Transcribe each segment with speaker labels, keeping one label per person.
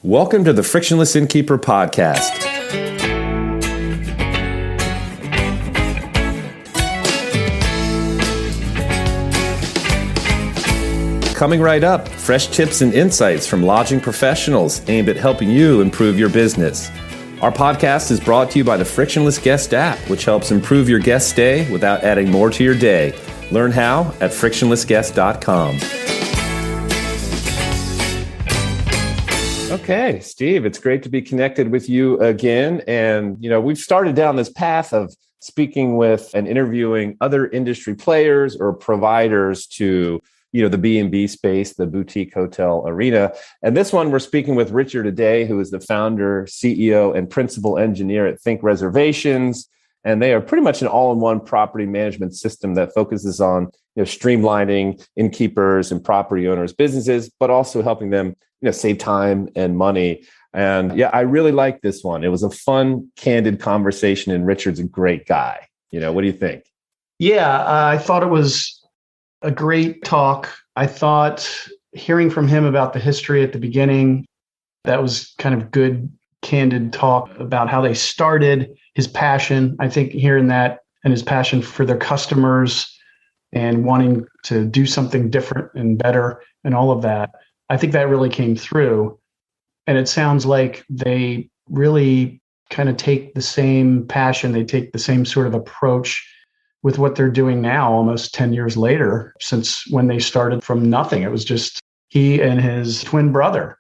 Speaker 1: Welcome to the Frictionless Innkeeper podcast. Coming right up, fresh tips and insights from lodging professionals aimed at helping you improve your business. Our podcast is brought to you by the Frictionless Guest App, which helps improve your guest stay without adding more to your day. Learn how at frictionlessguest.com. Okay, Steve, it's great to be connected with you again. And, we've started down this path of speaking with and interviewing other industry players or providers to, the B&B space, the boutique hotel arena. And this one, we're speaking with Richard Aday, who is the founder, CEO, and principal engineer at ThinkReservations. And they are pretty much an all-in-one property management system that focuses on, streamlining innkeepers and property owners' businesses, but also helping them, save time and money. And I really like this one. It was a fun, candid conversation, and Richard's a great guy. What do you think?
Speaker 2: Yeah, I thought it was a great talk. I thought hearing from him about the history at the beginning, that was kind of good, candid talk about how they started, his passion. I think hearing that and his passion for their customers and wanting to do something different and better and all of that, I think that really came through. And it sounds like they really kind of take the same passion, they take the same sort of approach with what they're doing now, almost 10 years later, since when they started from nothing. It was just he and his twin brother.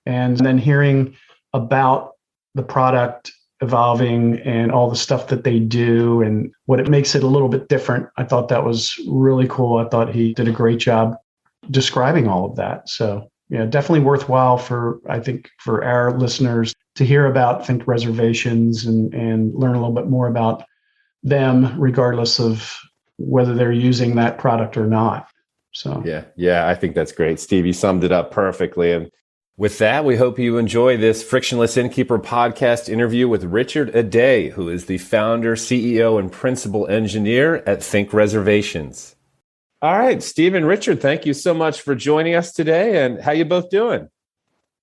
Speaker 2: And then hearing about the product evolving and all the stuff that they do and what it makes it a little bit different, I thought that was really cool. I thought he did a great job describing all of that. So definitely worthwhile for our listeners to hear about ThinkReservations and learn a little bit more about them, regardless of whether they're using that product or not. So
Speaker 1: yeah, I think that's great. Steve, you summed it up perfectly. And with that, we hope you enjoy this Frictionless Innkeeper podcast interview with Richard Aday, who is the founder, CEO, and principal engineer at ThinkReservations. All right, Steve and Richard, thank you so much for joining us today. And how you both doing?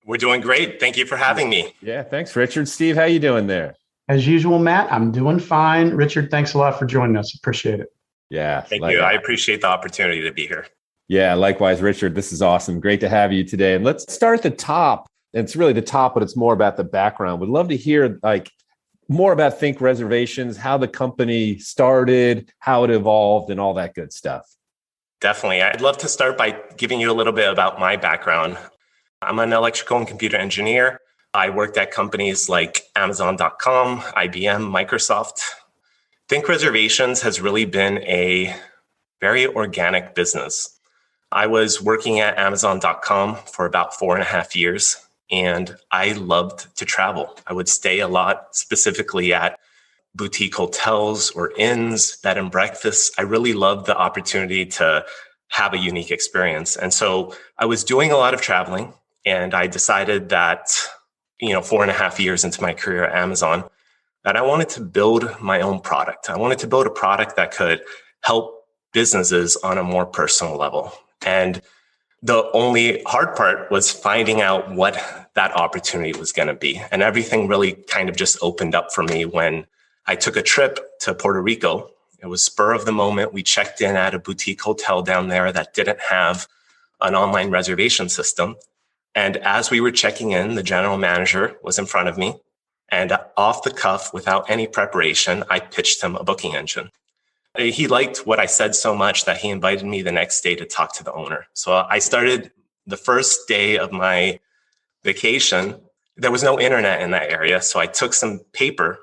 Speaker 3: We're doing great. Thank you for having me.
Speaker 1: Yeah, thanks, Richard. Steve, how you doing there?
Speaker 2: As usual, Matt, I'm doing fine. Richard, thanks a lot for joining us. Appreciate it.
Speaker 1: Yeah.
Speaker 3: Thank you. I appreciate the opportunity to be here.
Speaker 1: Yeah, likewise, Richard. This is awesome. Great to have you today. And let's start at the top. It's really the top, but it's more about the background. We'd love to hear more about ThinkReservations, how the company started, how it evolved, and all that good stuff.
Speaker 3: Definitely. I'd love to start by giving you a little bit about my background. I'm an electrical and computer engineer. I worked at companies like Amazon.com, IBM, Microsoft. ThinkReservations has really been a very organic business. I was working at Amazon.com for about 4.5 years, and I loved to travel. I would stay a lot, specifically at boutique hotels or inns, bed and breakfasts. I really loved the opportunity to have a unique experience. And so I was doing a lot of traveling, and I decided that 4.5 years into my career at Amazon, that I wanted to build my own product. I wanted to build a product that could help businesses on a more personal level. And the only hard part was finding out what that opportunity was going to be. And everything really kind of just opened up for me when I took a trip to Puerto Rico. It was spur of the moment. We checked in at a boutique hotel down there that didn't have an online reservation system. And as we were checking in, the general manager was in front of me, and off the cuff, without any preparation, I pitched him a booking engine. He liked what I said so much that he invited me the next day to talk to the owner. So I started the first day of my vacation. There was no internet in that area, so I took some paper,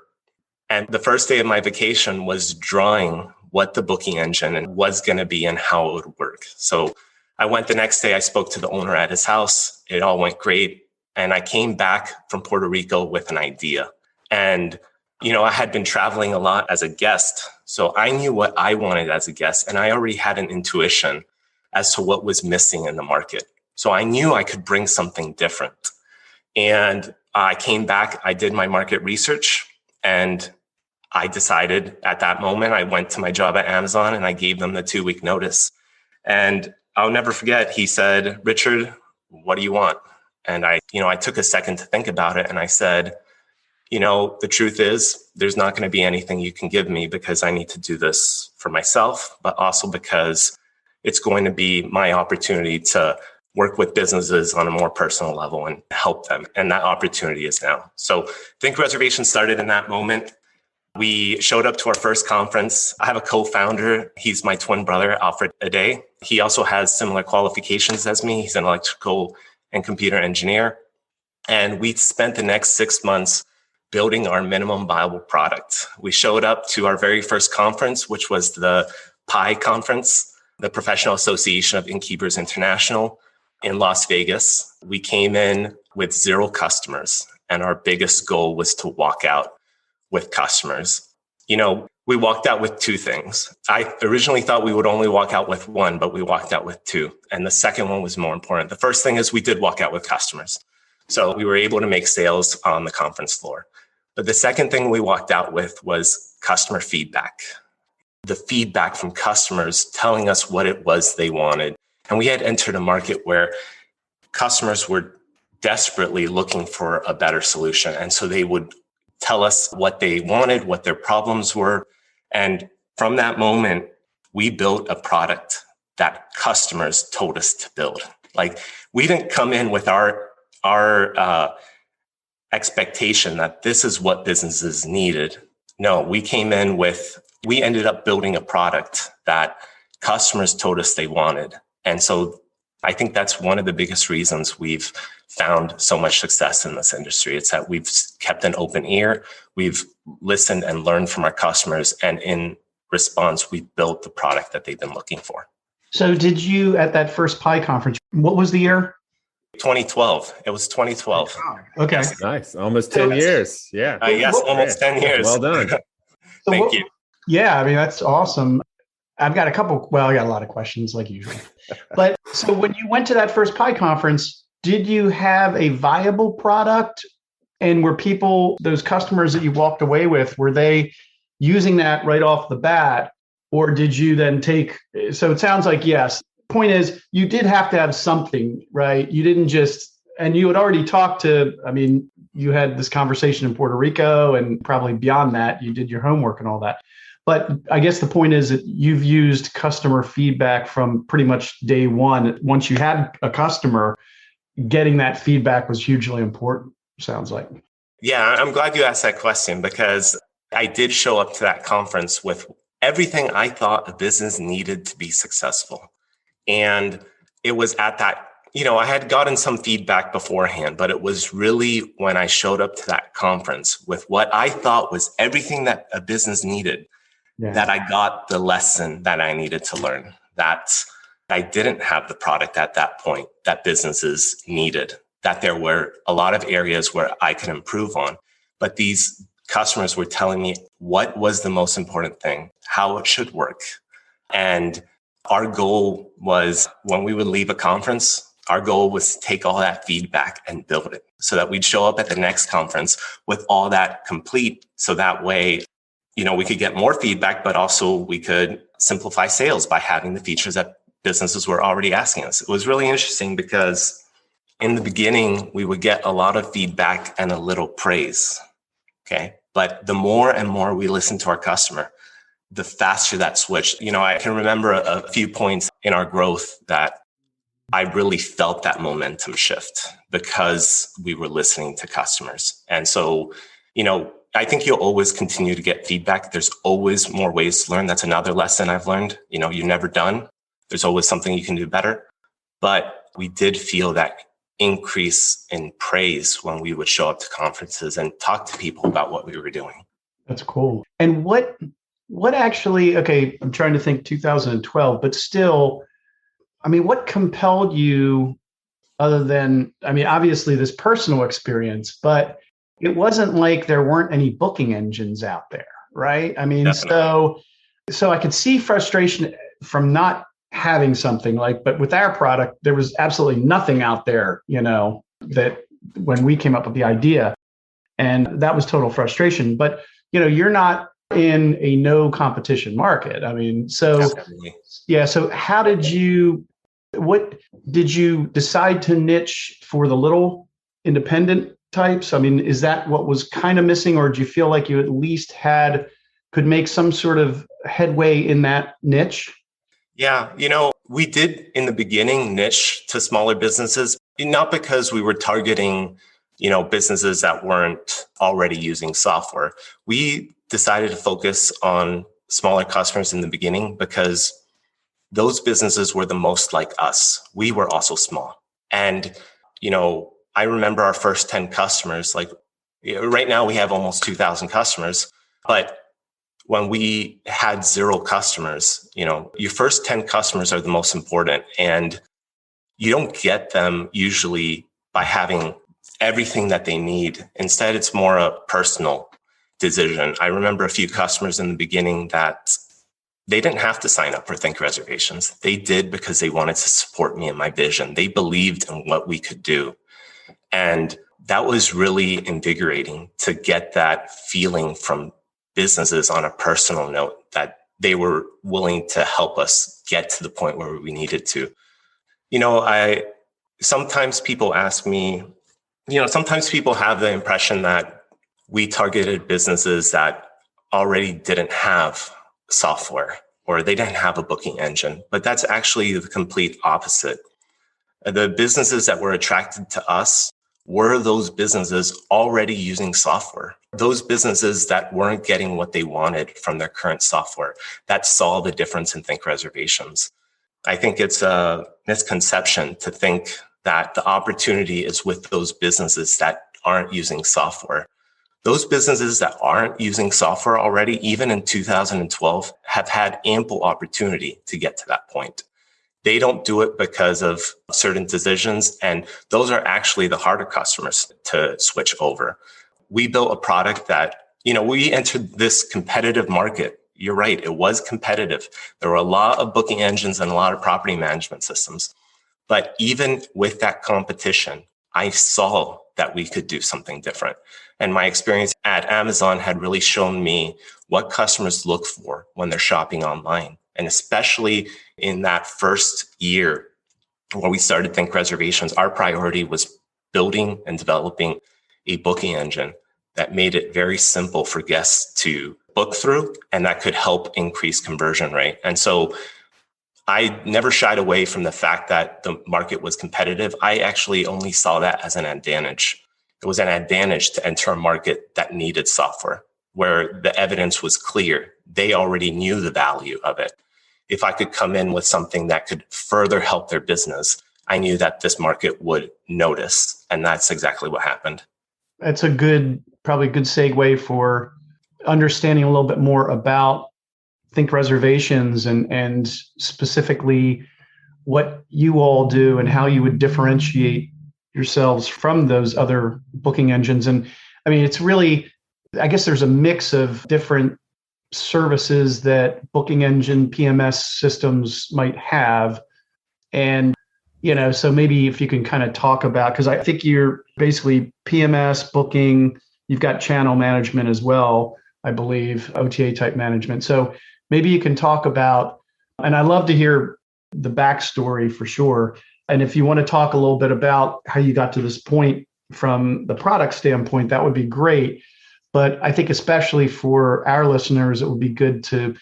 Speaker 3: and the first day of my vacation was drawing what the booking engine was going to be and how it would work. So I went the next day, I spoke to the owner at his house. It all went great. And I came back from Puerto Rico with an idea. And, I had been traveling a lot as a guest. So I knew what I wanted as a guest. And I already had an intuition as to what was missing in the market. So I knew I could bring something different. And I came back, I did my market research, and I decided at that moment, I went to my job at Amazon and I gave them the 2-week notice. And I'll never forget, he said, "Richard, what do you want?" And I took a second to think about it, and I said, the truth is there's not going to be anything you can give me, because I need to do this for myself, but also because it's going to be my opportunity to work with businesses on a more personal level and help them. And that opportunity is now. So ThinkReservations started in that moment. We showed up to our first conference. I have a co-founder. He's my twin brother, Richard Aday. He also has similar qualifications as me. He's an electrical and computer engineer. And we spent the next 6 months building our minimum viable product. We showed up to our very first conference, which was the PI conference, the Professional Association of Innkeepers International in Las Vegas. We came in with 0 customers, and our biggest goal was to walk out with customers. We walked out with 2 things. I originally thought we would only walk out with 1, but we walked out with 2. And the second one was more important. The first thing is we did walk out with customers. So we were able to make sales on the conference floor. But the second thing we walked out with was customer feedback. The feedback from customers telling us what it was they wanted. And we had entered a market where customers were desperately looking for a better solution. And so they would tell us what they wanted, what their problems were. And from that moment, we built a product that customers told us to build. Like, we didn't come in with our expectation that this is what businesses needed. No, we ended up building a product that customers told us they wanted. And so I think that's one of the biggest reasons we've found so much success in this industry. It's that we've kept an open ear, we've listened and learned from our customers, and in response, we've built the product that they've been looking for.
Speaker 2: So did you, at that first PI conference, what was the year?
Speaker 3: 2012. It was 2012.
Speaker 2: Okay.
Speaker 3: Yes.
Speaker 1: Nice. Almost 10 years. Yeah.
Speaker 3: Yes, almost 10 years.
Speaker 1: Well done.
Speaker 3: Thank you.
Speaker 2: Yeah, I mean, that's awesome. I got a lot of questions like usual. But so when you went to that first PI conference, did you have a viable product? And were those customers that you walked away with, were they using that right off the bat? Or did you then so it sounds like yes. Point is, you did have to have something, right? You didn't and you had already talked you had this conversation in Puerto Rico, and probably beyond that, you did your homework and all that. But I guess the point is that you've used customer feedback from pretty much day one. Once you had a customer, getting that feedback was hugely important, sounds like.
Speaker 3: Yeah, I'm glad you asked that question, because I did show up to that conference with everything I thought a business needed to be successful. And it was at that, I had gotten some feedback beforehand, but it was really when I showed up to that conference with what I thought was everything that a business needed, that I got the lesson that I needed to learn, that I didn't have the product at that point that businesses needed, that there were a lot of areas where I could improve on. But these customers were telling me what was the most important thing, how it should work. And our goal was, when we would leave a conference, our goal was to take all that feedback and build it so that we'd show up at the next conference with all that complete. So that way, we could get more feedback, but also we could simplify sales by having the features that businesses were already asking us. It was really interesting because in the beginning, we would get a lot of feedback and a little praise. Okay. But the more and more we listened to our customer, the faster that switched. I can remember a few points in our growth that I really felt that momentum shift because we were listening to customers. And so, I think you'll always continue to get feedback. There's always more ways to learn. That's another lesson I've learned. You're never done. There's always something you can do better. But we did feel that increase in praise when we would show up to conferences and talk to people about what we were doing.
Speaker 2: That's cool. And what actually, okay, I'm trying to think 2012, but still, what compelled you other than, obviously this personal experience, but it wasn't like there weren't any booking engines out there, right?
Speaker 3: Definitely.
Speaker 2: So I could see frustration from not having something but with our product, there was absolutely nothing out there, that when we came up with the idea, and that was total frustration. But, you're not in a no competition market.
Speaker 3: Definitely.
Speaker 2: Yeah. So what did you decide to niche for the little independent types? I mean, is that what was kind of missing, or do you feel like you at least could make some sort of headway in that niche?
Speaker 3: Yeah, we did in the beginning niche to smaller businesses, not because we were targeting, businesses that weren't already using software. We decided to focus on smaller customers in the beginning because those businesses were the most like us. We were also small. And, I remember our first 10 customers, like right now we have almost 2,000 customers, but when we had 0 customers, your first 10 customers are the most important. And you don't get them usually by having everything that they need. Instead, it's more a personal decision. I remember a few customers in the beginning that they didn't have to sign up for ThinkReservations. They did because they wanted to support me in my vision. They believed in what we could do. And that was really invigorating to get that feeling from businesses on a personal note that they were willing to help us get to the point where we needed to. Sometimes people ask me, sometimes people have the impression that we targeted businesses that already didn't have software or they didn't have a booking engine, but that's actually the complete opposite. The businesses that were attracted to us were those businesses already using software. Those businesses that weren't getting what they wanted from their current software, that saw the difference in ThinkReservations. I think it's a misconception to think that the opportunity is with those businesses that aren't using software. Those businesses that aren't using software already, even in 2012, have had ample opportunity to get to that point. They don't do it because of certain decisions, and those are actually the harder customers to switch over. We built a product that, we entered this competitive market. You're right, it was competitive. There were a lot of booking engines and a lot of property management systems. But even with that competition, I saw that we could do something different. And my experience at Amazon had really shown me what customers look for when they're shopping online. And especially in that first year when we started ThinkReservations, our priority was building and developing a booking engine that made it very simple for guests to book through, and that could help increase conversion rate. And so I never shied away from the fact that the market was competitive. I actually only saw that as an advantage. It was an advantage to enter a market that needed software, where the evidence was clear. They already knew the value of it. If I could come in with something that could further help their business, I knew that this market would notice. And that's exactly what happened.
Speaker 2: That's probably a good segue for understanding a little bit more about ThinkReservations and specifically what you all do and how you would differentiate yourselves from those other booking engines. And I mean, it's really, I guess there's a mix of different services that booking engine PMS systems might have. And, so maybe if you can kind of talk about, because I think you're basically PMS, booking, you've got channel management as well, I believe, OTA type management. So maybe you can talk about, and I love to hear the backstory for sure. And if you want to talk a little bit about how you got to this point from the product standpoint, that would be great. But I think especially for our listeners, it would be good to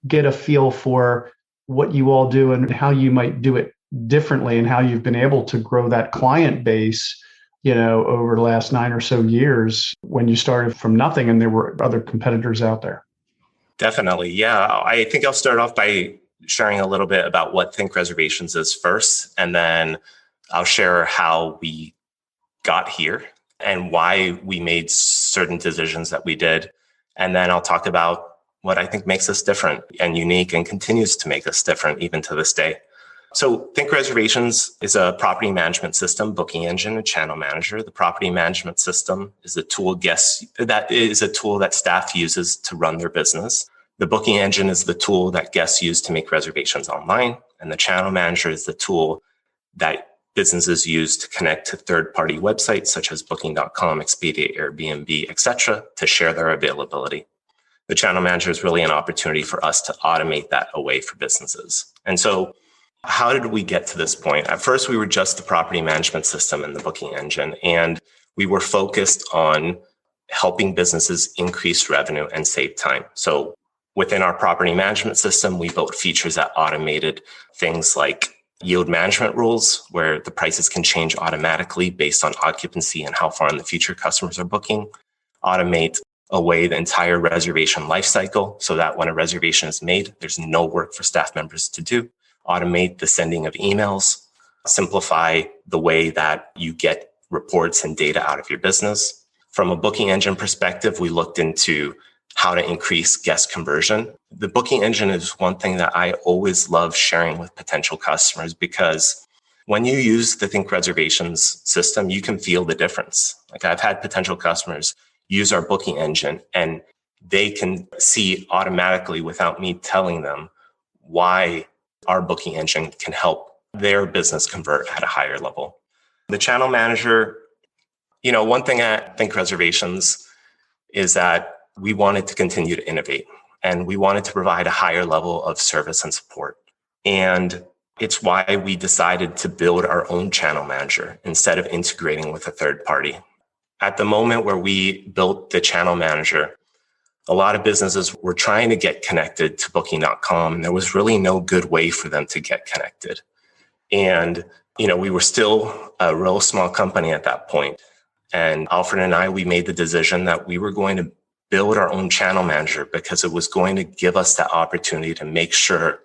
Speaker 2: get a feel for what you all do and how you might do it differently and how you've been able to grow that client base, over the last 9 or so years when you started from nothing and there were other competitors out there.
Speaker 3: Definitely. Yeah. I think I'll start off by sharing a little bit about what ThinkReservations is first, and then I'll share how we got here and why we made certain decisions that we did. And then I'll talk about what I think makes us different and unique and continues to make us different even to this day. So ThinkReservations is a property management system, booking engine, and channel manager. The property management system is a tool that staff uses to run their business. The booking engine is the tool that guests use to make reservations online. And the channel manager is the tool that businesses use to connect to third-party websites such as Booking.com, Expedia, Airbnb, etc., to share their availability. The channel manager is really an opportunity for us to automate that away for businesses. And so, How did we get to this point? At first, we were just the property management system and the booking engine, and we were focused on helping businesses increase revenue and save time. So within our property management system, we built features that automated things like yield management rules, where the prices can change automatically based on occupancy and how far in the future customers are booking. Automate away the entire reservation lifecycle so that when a reservation is made, there's no work for staff members to do. Automate the sending of emails, simplify the way that you get reports and data out of your business. From a booking engine perspective, we looked into how to increase guest conversion. The booking engine is one thing that I always love sharing with potential customers, because when you use the ThinkReservations system, you can feel the difference. Like, I've had potential customers use our booking engine and they can see automatically without me telling them why our booking engine can help their business convert at a higher level. The channel manager, one thing at ThinkReservations is that we wanted to continue to innovate and we wanted to provide a higher level of service and support. And it's why we decided to build our own channel manager instead of integrating with a third party. At the moment where we built the channel manager, a lot of businesses were trying to get connected to booking.com, and there was really no good way for them to get connected. And, we were still a real small company at that point. And Alfred and I, we made the decision that we were going to build our own channel manager because it was going to give us that opportunity to make sure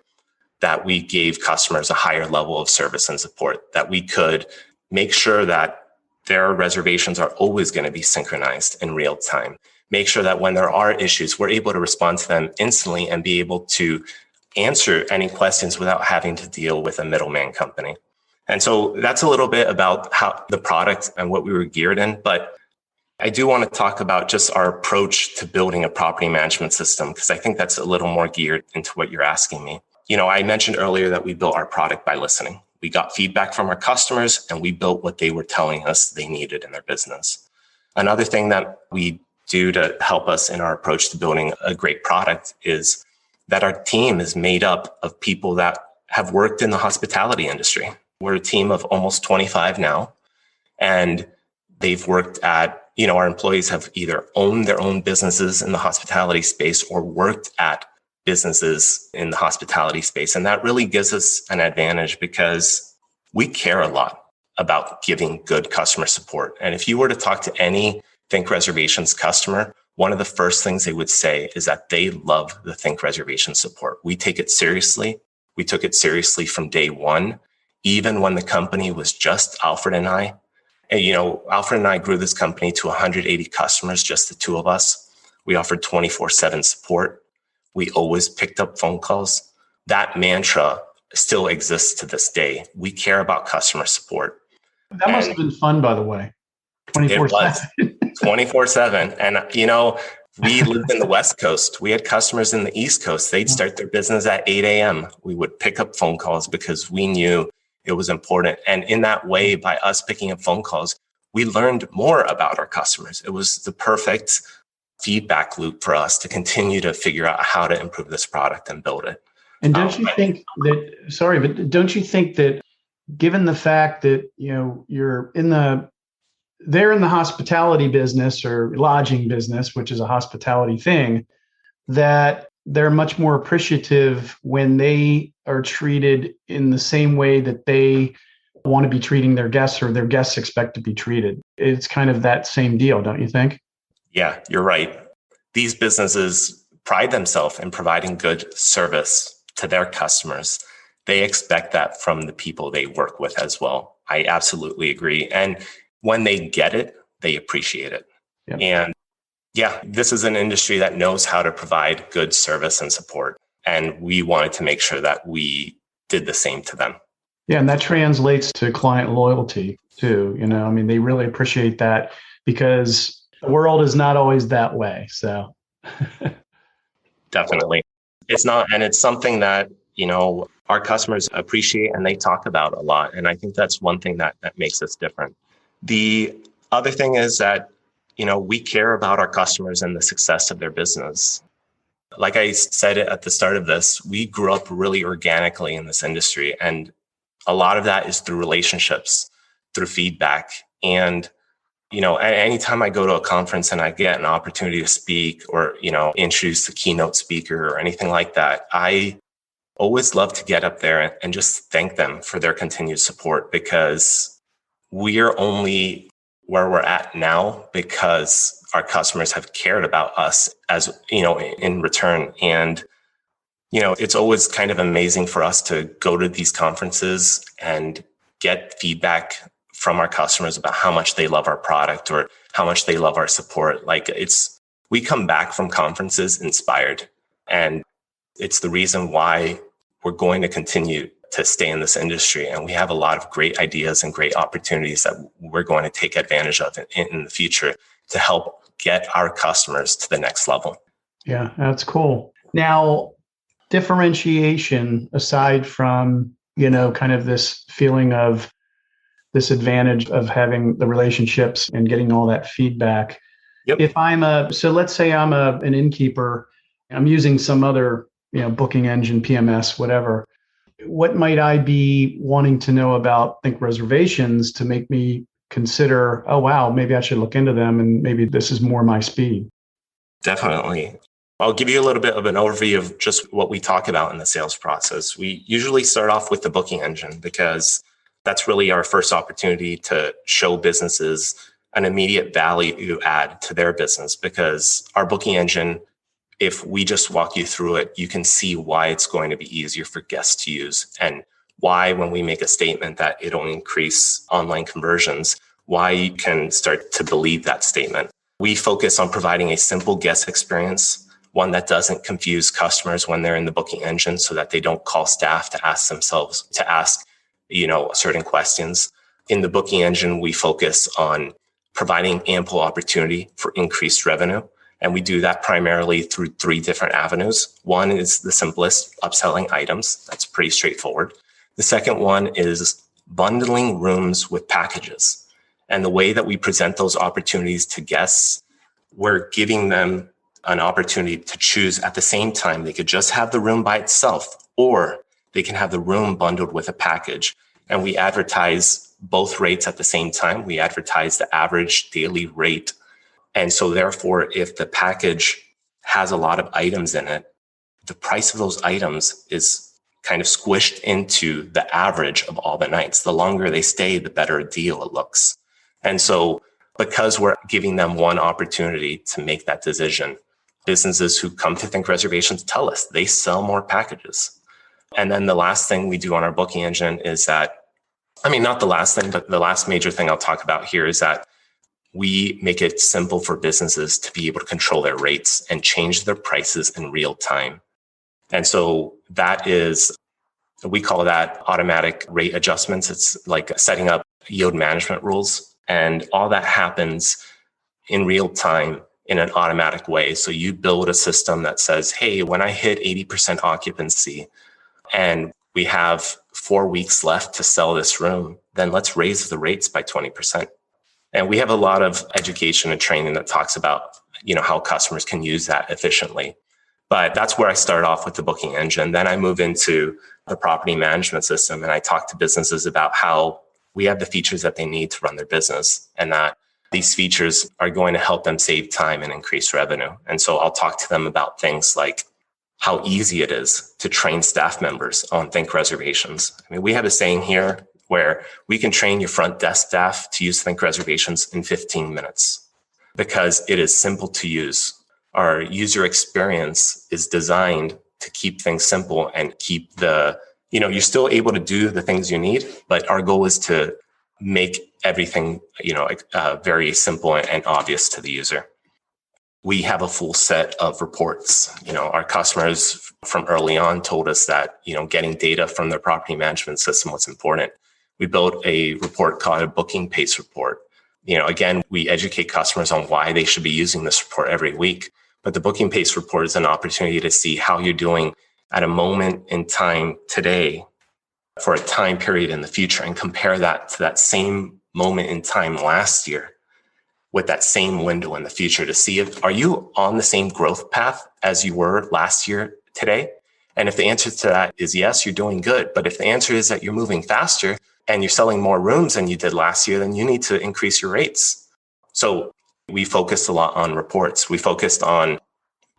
Speaker 3: that we gave customers a higher level of service and support, that we could make sure that their reservations are always going to be synchronized in real time. Make sure that when there are issues, we're able to respond to them instantly and be able to answer any questions without having to deal with a middleman company. And so that's a little bit about how the product and what we were geared in. But I do want to talk about just our approach to building a property management system, because I think that's a little more geared into what you're asking me. I mentioned earlier that we built our product by listening. We got feedback from our customers and we built what they were telling us they needed in their business. Another thing that we do to help us in our approach to building a great product is that our team is made up of people that have worked in the hospitality industry. We're a team of almost 25 now, and they've worked at, our employees have either owned their own businesses in the hospitality space or worked at businesses in the hospitality space. And that really gives us an advantage because we care a lot about giving good customer support. And if you were to talk to any ThinkReservations customer, one of the first things they would say is that they love the ThinkReservations support. We take it seriously. We took it seriously from day one, even when the company was just Alfred and I. And, Alfred and I grew this company to 180 customers, just the two of us. We offered 24/7 support. We always picked up phone calls. That mantra still exists to this day. We care about customer support.
Speaker 2: That must have been fun, by the way. 24/7.
Speaker 3: It was 24/7. And, we lived in the West Coast. We had customers in the East Coast. They'd start their business at 8 a.m. We would pick up phone calls because we knew it was important. And in that way, by us picking up phone calls, we learned more about our customers. It was the perfect feedback loop for us to continue to figure out how to improve this product and build it.
Speaker 2: And don't you think that given the fact that, you're they're in the hospitality business or lodging business, which is a hospitality thing, that they're much more appreciative when they are treated in the same way that they want to be treating their guests or their guests expect to be treated? It's kind of that same deal, don't you think?
Speaker 3: Yeah, you're right. These businesses pride themselves in providing good service to their customers. They expect that from the people they work with as well. I absolutely agree. And when they get it, they appreciate it.
Speaker 2: Yep.
Speaker 3: And this is an industry that knows how to provide good service and support. And we wanted to make sure that we did the same to them.
Speaker 2: Yeah, and that translates to client loyalty too. They really appreciate that because the world is not always that way. So
Speaker 3: definitely. It's not. And it's something that, our customers appreciate and they talk about a lot. And I think that's one thing that makes us different. The other thing is that, we care about our customers and the success of their business. like I said at the start of this, we grew up really organically in this industry. And a lot of that is through relationships, through feedback. And, anytime I go to a conference and I get an opportunity to speak or, introduce the keynote speaker or anything like that, I always love to get up there and just thank them for their continued support, because we are only where we're at now because our customers have cared about us in return. And, it's always kind of amazing for us to go to these conferences and get feedback from our customers about how much they love our product or how much they love our support. We come back from conferences inspired, and it's the reason why we're going to continue to stay in this industry. And we have a lot of great ideas and great opportunities that we're going to take advantage of in the future to help get our customers to the next level.
Speaker 2: Yeah, that's cool. Now, differentiation, aside from, kind of this feeling of this advantage of having the relationships and getting all that feedback.
Speaker 3: Yep.
Speaker 2: So let's say I'm an innkeeper, I'm using some other, booking engine, PMS, whatever. What might I be wanting to know about ThinkReservations to make me consider, oh, wow, maybe I should look into them and maybe this is more my speed?
Speaker 3: Definitely. I'll give you a little bit of an overview of just what we talk about in the sales process. We usually start off with the booking engine because that's really our first opportunity to show businesses an immediate value add to their business, because our booking engine, if we just walk you through it, you can see why it's going to be easier for guests to use, and why when we make a statement that it'll increase online conversions, why you can start to believe that statement. We focus on providing a simple guest experience, one that doesn't confuse customers when they're in the booking engine, so that they don't call staff to ask certain questions. In the booking engine, we focus on providing ample opportunity for increased revenue. And we do that primarily through 3 different avenues. One is the simplest, upselling items. That's pretty straightforward. The second one is bundling rooms with packages. And the way that we present those opportunities to guests, we're giving them an opportunity to choose at the same time. They could just have the room by itself, or they can have the room bundled with a package. And we advertise both rates at the same time. We advertise the average daily rate. And so therefore, if the package has a lot of items in it, the price of those items is kind of squished into the average of all the nights. The longer they stay, the better a deal it looks. And so because we're giving them one opportunity to make that decision, businesses who come to ThinkReservations tell us they sell more packages. And then the last thing we do on our booking engine is that, not the last thing, but the last major thing I'll talk about here is that we make it simple for businesses to be able to control their rates and change their prices in real time. And so we call that automatic rate adjustments. It's like setting up yield management rules. And all that happens in real time in an automatic way. So you build a system that says, hey, when I hit 80% occupancy and we have 4 weeks left to sell this room, then let's raise the rates by 20%. And we have a lot of education and training that talks about, how customers can use that efficiently. But that's where I start off with the booking engine. Then I move into the property management system, and I talk to businesses about how we have the features that they need to run their business, and that these features are going to help them save time and increase revenue. And so I'll talk to them about things like how easy it is to train staff members on ThinkReservations. We have a saying here where we can train your front desk staff to use ThinkReservations in 15 minutes because it is simple to use. Our user experience is designed to keep things simple and keep you're still able to do the things you need, but our goal is to make everything, very simple and obvious to the user. We have a full set of reports. Our customers from early on told us that, getting data from their property management system was important. We built a report called a booking pace report. Again, we educate customers on why they should be using this report every week. But the booking pace report is an opportunity to see how you're doing at a moment in time today for a time period in the future and compare that to that same moment in time last year. with that same window in the future to see if, are you on the same growth path as you were last year today? And if the answer to that is yes, you're doing good. But if the answer is that you're moving faster and you're selling more rooms than you did last year, then you need to increase your rates. So we focused a lot on reports. We focused on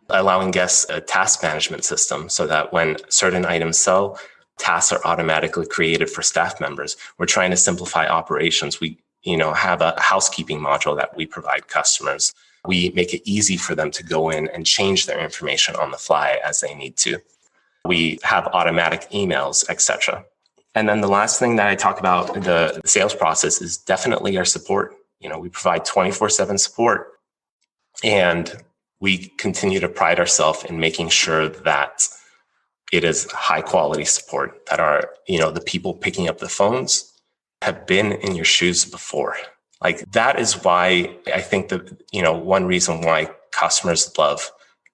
Speaker 3: allowing guests a task management system so that when certain items sell, tasks are automatically created for staff members. We're trying to simplify operations. We have a housekeeping module that we provide customers. We make it easy for them to go in and change their information on the fly as they need to. We have automatic emails, etc. And then the last thing that I talk about in the sales process is definitely our support. We provide 24/7 support, and we continue to pride ourselves in making sure that it is high quality support, that the people picking up the phones have been in your shoes before. Like, that is why I think that, one reason why customers love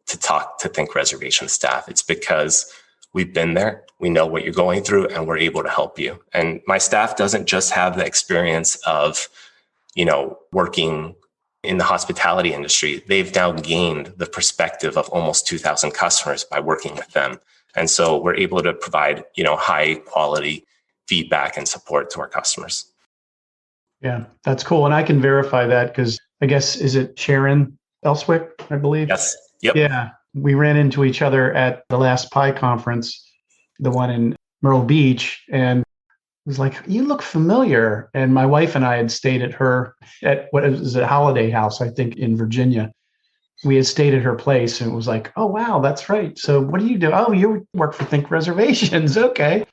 Speaker 3: to talk to ThinkReservations staff. It's because we've been there, we know what you're going through, and we're able to help you. And my staff doesn't just have the experience of, working in the hospitality industry. They've now gained the perspective of almost 2,000 customers by working with them. And so we're able to provide, high quality feedback and support to our customers.
Speaker 2: Yeah, that's cool. And I can verify that because I guess, is it Sharon Elswick, I believe?
Speaker 3: Yes. Yep.
Speaker 2: Yeah. We ran into each other at the last Pi conference, the one in Myrtle Beach, and it was like, you look familiar. And my wife and I had stayed at what is it, Holiday House, I think, in Virginia. We had stayed at her place, and it was like, oh, wow, that's right. So what do you do? Oh, you work for ThinkReservations. Okay.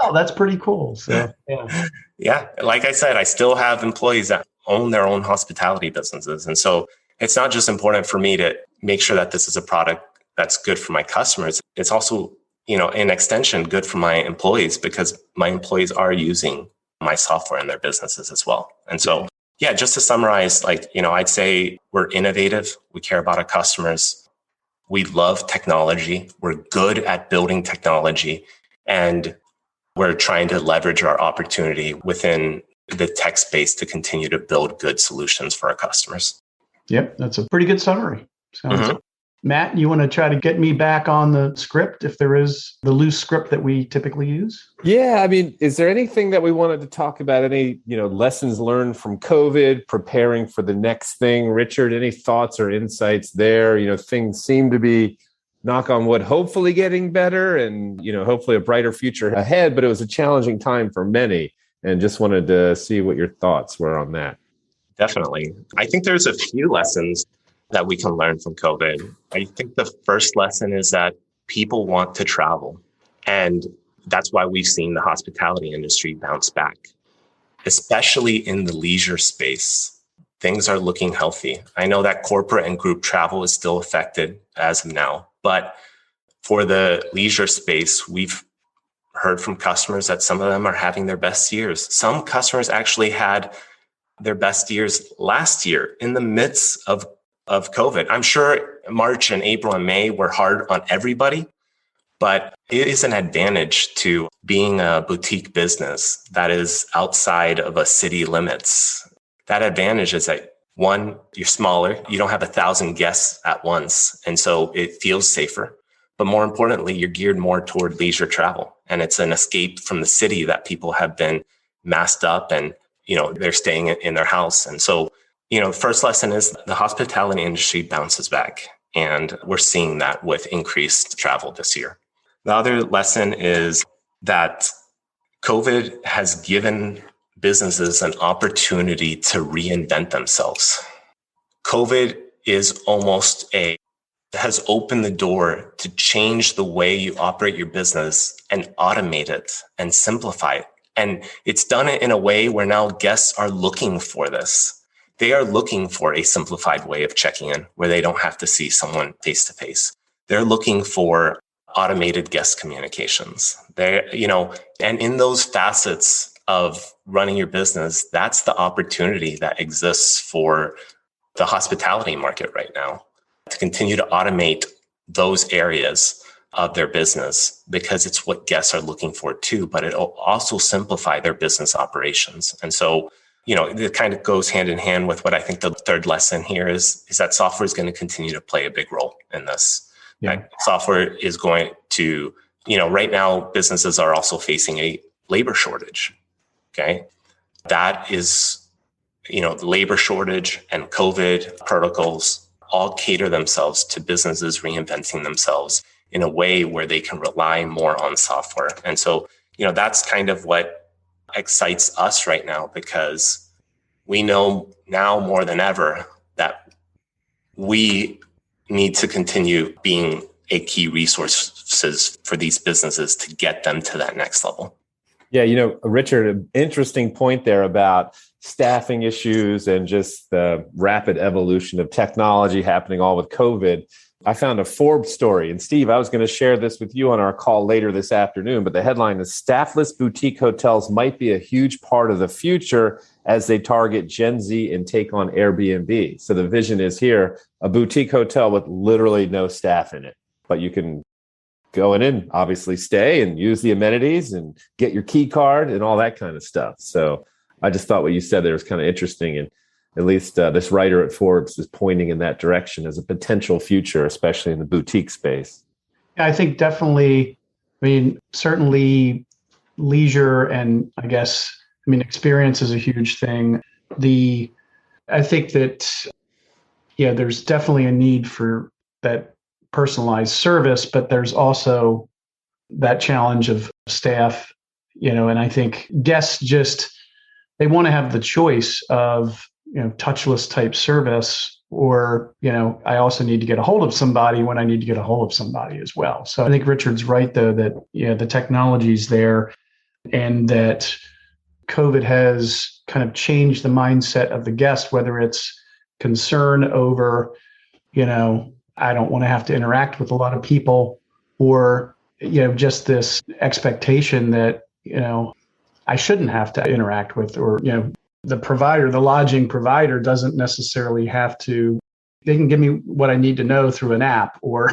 Speaker 2: Oh, that's pretty cool. So, yeah.
Speaker 3: Yeah. Like I said, I still have employees that own their own hospitality businesses. And so it's not just important for me to make sure that this is a product that's good for my customers. It's also, in extension, good for my employees, because my employees are using my software in their businesses as well. And so, yeah, just to summarize, I'd say we're innovative. We care about our customers. We love technology. We're good at building technology, and we're trying to leverage our opportunity within the tech space to continue to build good solutions for our customers.
Speaker 2: Yep, that's a pretty good summary. Matt, you want to try to get me back on the script, if there is the loose script that we typically use?
Speaker 1: Yeah, I mean, is there anything that we wanted to talk about? Any, lessons learned from COVID, preparing for the next thing? Richard, any thoughts or insights there? Things seem to be, knock on wood, hopefully getting better, and, hopefully a brighter future ahead, but it was a challenging time for many, and just wanted to see what your thoughts were on that.
Speaker 3: Definitely. I think there's a few lessons that we can learn from COVID. I think the first lesson is that people want to travel. And that's why we've seen the hospitality industry bounce back, especially in the leisure space. Things are looking healthy. I know that corporate and group travel is still affected as of now, but for the leisure space, we've heard from customers that some of them are having their best years. Some customers actually had their best years last year in the midst of COVID. I'm sure March and April and May were hard on everybody, but it is an advantage to being a boutique business that is outside of a city limits. That advantage is that, one, you're smaller, you don't have 1,000 guests at once, and so it feels safer. But more importantly, you're geared more toward leisure travel, and it's an escape from the city that people have been masked up and they're staying in their house. And so, the first lesson is the hospitality industry bounces back, and we're seeing that with increased travel this year. The other lesson is that COVID has given businesses an opportunity to reinvent themselves. COVID has opened the door to change the way you operate your business and automate it and simplify it. And it's done it in a way where now guests are looking for this. They are looking for a simplified way of checking in where they don't have to see someone face to face. They're looking for automated guest communications. And in those facets of running your business, that's the opportunity that exists for the hospitality market right now, to continue to automate those areas of their business, because it's what guests are looking for too, but it'll also simplify their business operations. And so it kind of goes hand in hand with what I think the third lesson here is that software is going to continue to play a big role in this.
Speaker 2: Yeah.
Speaker 3: Like, software is going to, right now businesses are also facing a labor shortage. Okay. That is, the labor shortage and COVID protocols all cater themselves to businesses reinventing themselves in a way where they can rely more on software. And so, that's kind of what excites us right now, because we know now more than ever that we need to continue being a key resources for these businesses to get them to that next level.
Speaker 1: Yeah, Richard, an interesting point there about staffing issues and just the rapid evolution of technology happening all with COVID. I found a Forbes story. And Steve, I was going to share this with you on our call later this afternoon, but the headline is "Staffless Boutique Hotels Might Be a Huge Part of the Future as They Target Gen Z and Take on Airbnb." So the vision is here, a boutique hotel with literally no staff in it, but you can go in, obviously stay and use the amenities and get your key card and all that kind of stuff. So I just thought what you said there was kind of interesting. And at least this writer at Forbes is pointing in that direction as a potential future, especially in the boutique space.
Speaker 2: Yeah, I think definitely, certainly leisure and experience is a huge thing. I think that, there's definitely a need for that personalized service, but there's also that challenge of staff, and I think guests they want to have the choice of, touchless type service, or, I also need to get a hold of somebody when I need to get a hold of somebody as well. So I think Richard's right, though, that, the technology's there, and that COVID has kind of changed the mindset of the guest, whether it's concern over, I don't want to have to interact with a lot of people, or, just this expectation that, I shouldn't have to interact with, or, the lodging provider doesn't necessarily have to, they can give me what I need to know through an app, or,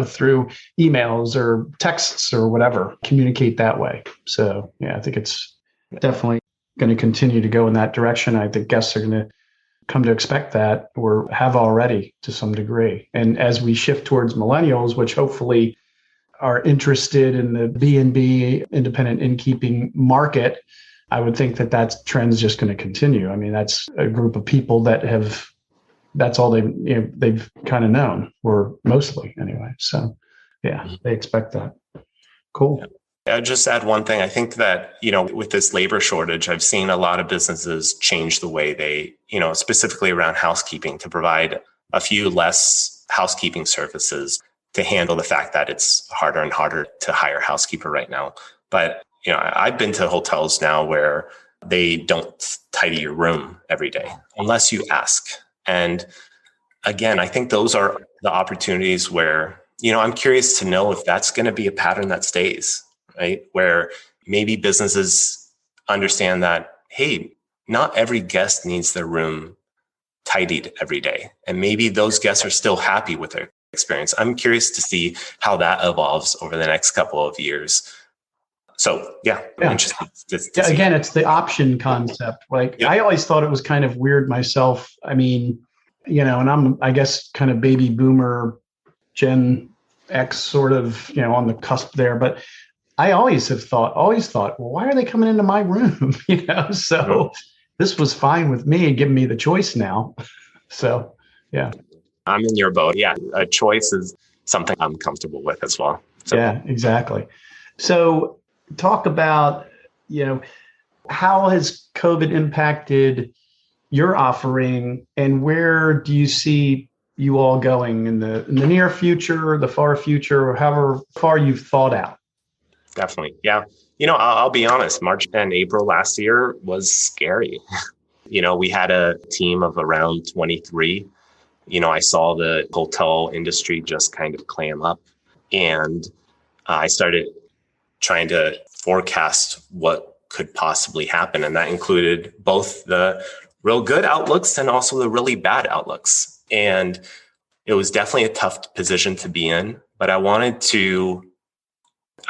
Speaker 2: through emails or texts or whatever, communicate that way. So, yeah, I think it's definitely going to continue to go in that direction. I think guests are going to come to expect that, or have already to some degree. And as we shift towards millennials, which hopefully are interested in the B&B independent innkeeping market, I would think that trend's just going to continue. That's a group of people that's all they've kind of known, or mostly anyway. So yeah, they expect that. Cool.
Speaker 3: I'll just add one thing. I think that, with this labor shortage, I've seen a lot of businesses change the way they, specifically around housekeeping, to provide a few less housekeeping services to handle the fact that it's harder and harder to hire a housekeeper right now. But, I've been to hotels now where they don't tidy your room every day unless you ask. And again, I think those are the opportunities where, I'm curious to know if that's going to be a pattern that stays. Right? Where maybe businesses understand that, hey, not every guest needs their room tidied every day. And maybe those guests are still happy with their experience. I'm curious to see how that evolves over the next couple of years. So, yeah. I'm interested to see.
Speaker 2: Again, it's the option concept. I always thought it was kind of weird myself. And I'm, I guess, kind of baby boomer, Gen X sort of, on the cusp there. But I always thought, well, why are they coming into my room? So this was fine with me and giving me the choice now. So, yeah.
Speaker 3: I'm in your boat. Yeah. A choice is something I'm comfortable with as well. So.
Speaker 2: Yeah, exactly. So talk about, how has COVID impacted your offering, and where do you see you all going in the near future, the far future, or however far you've thought out?
Speaker 3: Definitely. Yeah. I'll be honest, March and April last year was scary. We had a team of around 23. I saw the hotel industry just kind of clam up, and I started trying to forecast what could possibly happen. And that included both the real good outlooks and also the really bad outlooks. And it was definitely a tough position to be in, but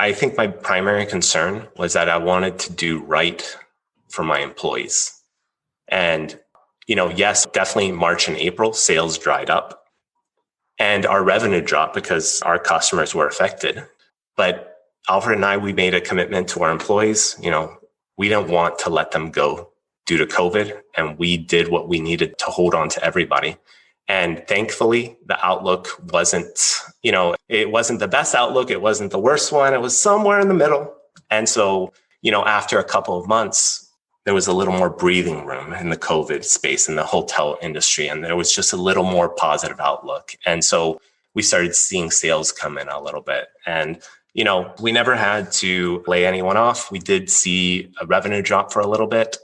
Speaker 3: I think my primary concern was that I wanted to do right for my employees. And, yes, definitely March and April, sales dried up and our revenue dropped because our customers were affected. But Alfred and I, we made a commitment to our employees. We didn't want to let them go due to COVID, and we did what we needed to hold on to everybody. And thankfully, the outlook wasn't, it wasn't the best outlook. It wasn't the worst one. It was somewhere in the middle. And so, after a couple of months, there was a little more breathing room in the COVID space in the hotel industry. And there was just a little more positive outlook. And so we started seeing sales come in a little bit. And, we never had to lay anyone off. We did see a revenue drop for a little bit.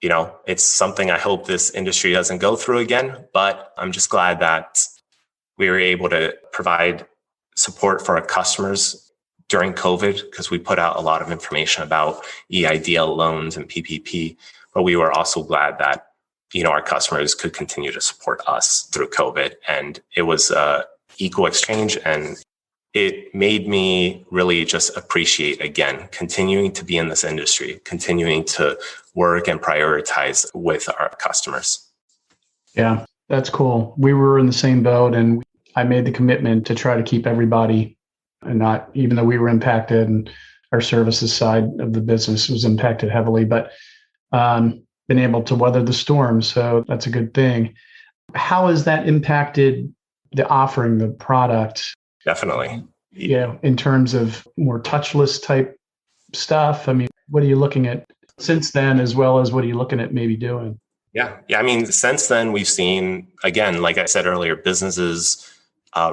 Speaker 3: It's something I hope this industry doesn't go through again, but I'm just glad that we were able to provide support for our customers during COVID, because we put out a lot of information about EIDL loans and PPP, but we were also glad that, our customers could continue to support us through COVID. And it was equal exchange, and it made me really just appreciate, again, continuing to be in this industry, continuing to work and prioritize with our customers.
Speaker 2: Yeah, that's cool. We were in the same boat, and I made the commitment to try to keep everybody, and not, even though we were impacted and our services side of the business was impacted heavily, but been able to weather the storm. So that's a good thing. How has that impacted the offering, the product?
Speaker 3: Definitely.
Speaker 2: In terms of more touchless type stuff? I mean, what are you looking at since then, as well as what are you looking at maybe doing?
Speaker 3: Yeah. I mean, since then, we've seen, again, like I said earlier, businesses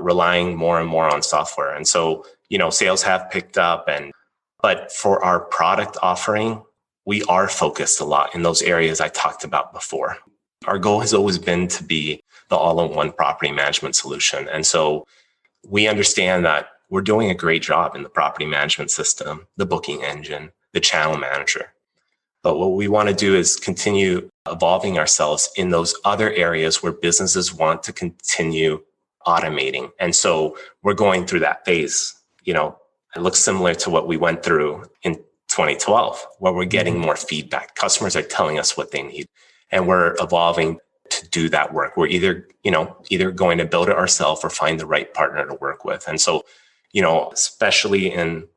Speaker 3: relying more and more on software. And so, sales have picked up. But for our product offering, we are focused a lot in those areas I talked about before. Our goal has always been to be the all-in-one property management solution. And so we understand that we're doing a great job in the property management system, the booking engine, the channel manager. But what we want to do is continue evolving ourselves in those other areas where businesses want to continue automating. And so we're going through that phase. It looks similar to what we went through in 2012, where we're getting more feedback. Customers are telling us what they need, and we're evolving to do that work. We're either going to build it ourselves or find the right partner to work with. And so, especially in,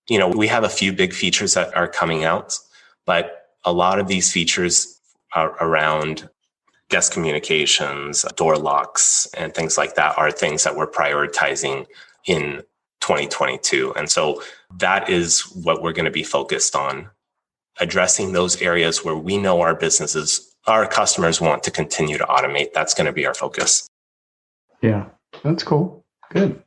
Speaker 3: we have a few big features that are coming out, but a lot of these features are around guest communications, door locks, and things like that are things that we're prioritizing in 2022. And so that is what we're going to be focused on, addressing those areas where we know our customers want to continue to automate. That's going to be our focus.
Speaker 2: Yeah, that's cool. Good.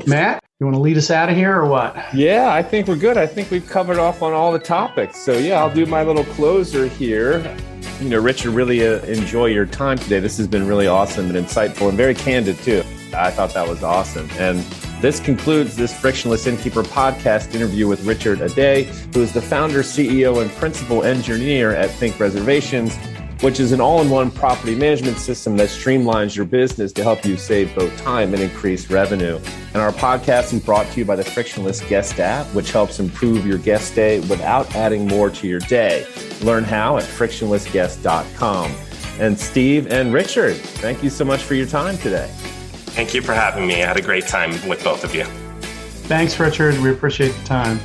Speaker 2: Matt, you want to lead us out of here or what?
Speaker 1: Yeah, I think we're good. I think we've covered off on all the topics. So yeah, I'll do my little closer here. Richard, really enjoy your time today. This has been really awesome and insightful and very candid too. I thought that was awesome. And this concludes this Frictionless Innkeeper podcast interview with Richard Aday, who is the founder, CEO, and principal engineer at ThinkReservations, which is an all-in-one property management system that streamlines your business to help you save both time and increase revenue. And our podcast is brought to you by the Frictionless Guest App, which helps improve your guest stay without adding more to your day. Learn how at frictionlessguest.com. And Steve and Richard, thank you so much for your time today.
Speaker 3: Thank you for having me. I had a great time with both of you.
Speaker 2: Thanks, Richard. We appreciate the time.